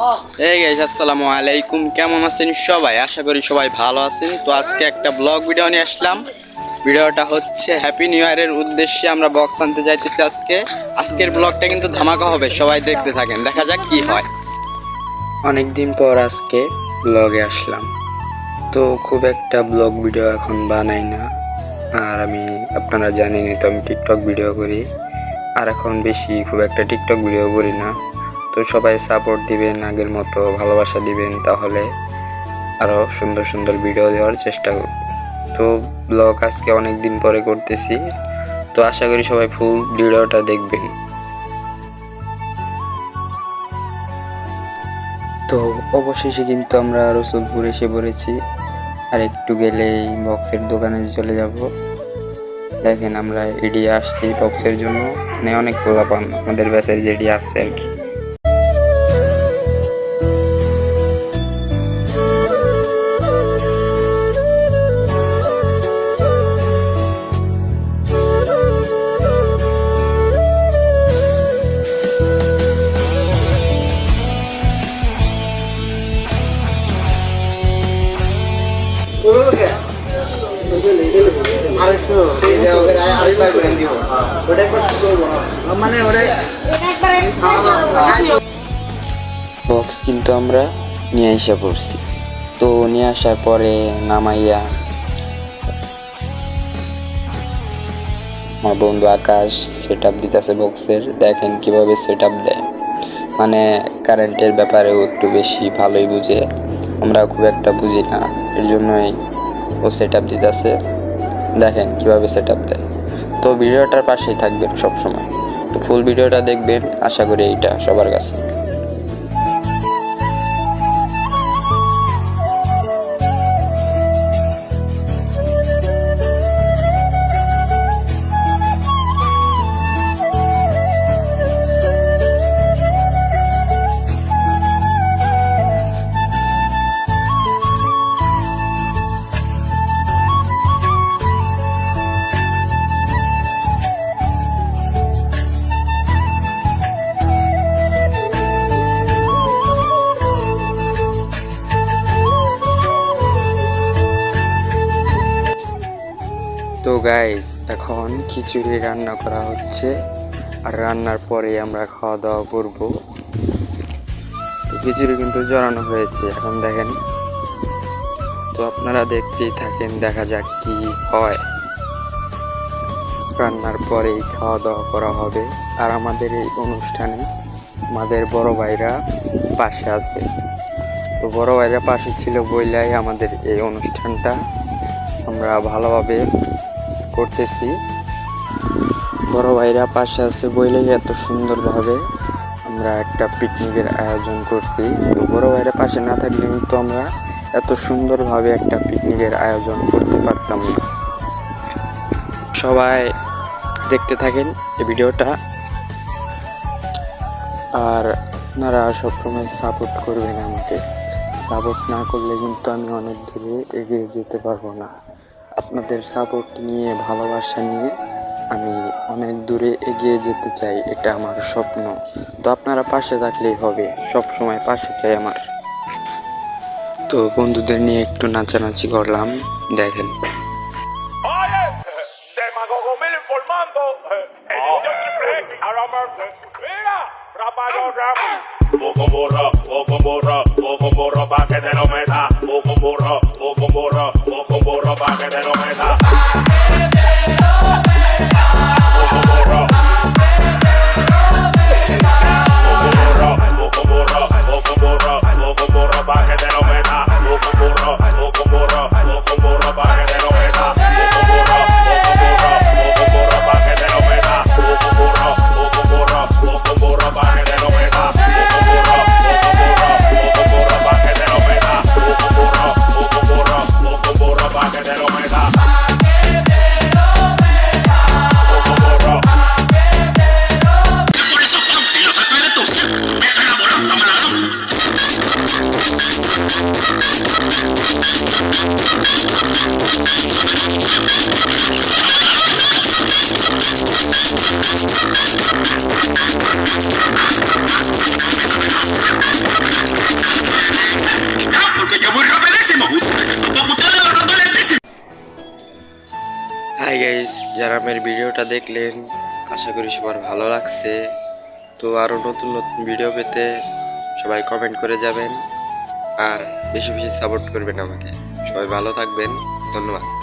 এই গাইস আসসালামু আলাইকুম, কেমন আছেন সবাই? আশা করি সবাই ভালো আছেন। তো আজকে একটা ব্লগ ভিডিও নিয়ে আসলাম। ভিডিওটা হচ্ছে হ্যাপি নিউ ইয়ারের উদ্দেশ্যে আমরা বক্স আনতে যাইতেছি আজকের ব্লগটা কিন্তু ধামাকা হবে, সবাই দেখতে থাকেন, দেখা যাক কি হয়। অনেক দিন পর আজকে ব্লগে আসলাম। তো খুব একটা ব্লগ ভিডিও এখন বানাই না, আর আপনারা জানেনই তো আমি টিকটক ভিডিও করি, আর এখন বেশি খুব একটা টিকটক ভিডিও করি না। তো সবাই সাপোর্ট দিবেন, আগের মতো ভালোবাসা দিবেন, তাহলে আরও সুন্দর সুন্দর ভিডিও দেওয়ার চেষ্টা করব। তো ব্লগ আজকে অনেক দিন পরে করতেছি, তো আশা করি সবাই ফুল ভিডিওটা দেখবেন। তো অবশেষে কিন্তু আমরা রসুলপুর এসে পড়েছি, আর একটু গেলেই বক্সের দোকানে চলে যাব। দেখেন আমরা এডি আসছি বক্সের জন্য, মানে অনেক পোলাপান আমাদের ব্যাচের যেডি আসছে আর কি। বক্স কিন্তু আমরা নিয়ে এসে পড়ছি। তো নিয়ে আসার পরে নামাইয়া আমার বন্ধু আকাশ সেট আপ দিতেছে বক্সের। দেখেন কিভাবে সেট আপ দেয়, মানে কারেন্টের ব্যাপারেও একটু বেশি ভালোই বুঝে, আমরা খুব একটা বুঝি না, এর জন্যই ও সেট আপ দিতেছে। দেখেন কিভাবে সেট আপ দেয়। তো ভিডিওটার পাশেই থাকবেন সবসময়, তো ফুল ভিডিওটা দেখবেন, আশা করি এইটা সবার কাছে। তো গাইস এখন খিচুড়ি রান্না করা হচ্ছে, আর রান্নার পরে আমরা খাওয়া দাওয়া করব। তো খিচুড়ি কিন্তু জড়ানো হয়েছে, এখন দেখেন। তো আপনারা দেখতেই থাকেন, দেখা যাক কি হয়। রান্নার পরেই খাওয়া দাওয়া করা হবে। আর আমাদের এই অনুষ্ঠানে আমাদের বড় ভাইরা পাশে আছে। তো বড় ভাইরা পাশে ছিল বইলাই আমাদের এই অনুষ্ঠানটা আমরা ভালোভাবে করতেছি। বড় ভাইরা পাশে আছে বইলেই এত সুন্দরভাবে আমরা একটা পিকনিকের আয়োজন করছি। তো বড় ভাইরা পাশে না থাকলে কিন্তু আমরা এত সুন্দরভাবে একটা পিকনিকের আয়োজন করতে পারতাম না। সবাই দেখতে থাকেন এই ভিডিওটা, আর আপনারা সবসময় সাপোর্ট করবেন আমাকে। সাপোর্ট না করলে কিন্তু আমি অনেক দূরে এগিয়ে যেতে পারবো না। আপনাদের সাপোর্ট নিয়ে, ভালোবাসা নিয়ে আমি অনেক দূরে এগিয়ে যেতে চাই, এটা আমার স্বপ্ন। তো আপনারা পাশে থাকলেই হবে, সব সময় পাশে চাই আমার। তো বন্ধুদের নিয়ে একটু নাচানাচি করলাম, দেখেন। Pa' que te lo meta, con burro, pa' que te lo meta. Hi guys, যারা আমার ভিডিওটা দেখলেন আশা করি সবার ভালো লাগছে। তো আরও নতুন নতুন ভিডিও পেতে সবাই কমেন্ট করে যাবেন আর বেশি বেশি সাপোর্ট করবেন আমাকে। সবাই ভালো থাকবেন, ধন্যবাদ।